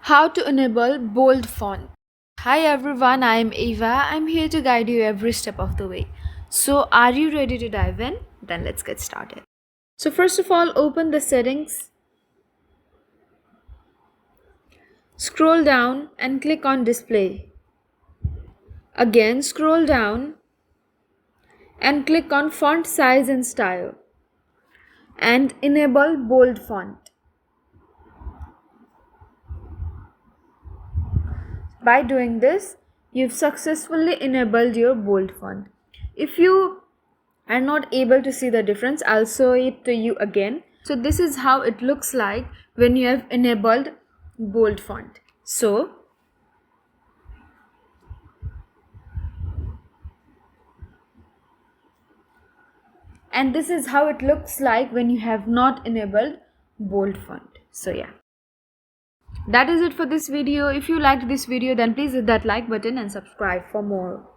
How to enable bold font. Hi everyone, I am Eva. I'm here to guide you every step of the way. So, are you ready to dive in? Then let's get started. So, first of all, open the settings, scroll down and click on display. Again, scroll down and click on font size and style and enable bold font. By doing this, you've successfully enabled your bold font. If you are not able to see the difference, I'll show it to you again. So this is how it looks like when you have enabled bold font. And this is how it looks like when you have not enabled bold font. So yeah, that is it for this video. If you liked this video, then please hit that like button and subscribe for more.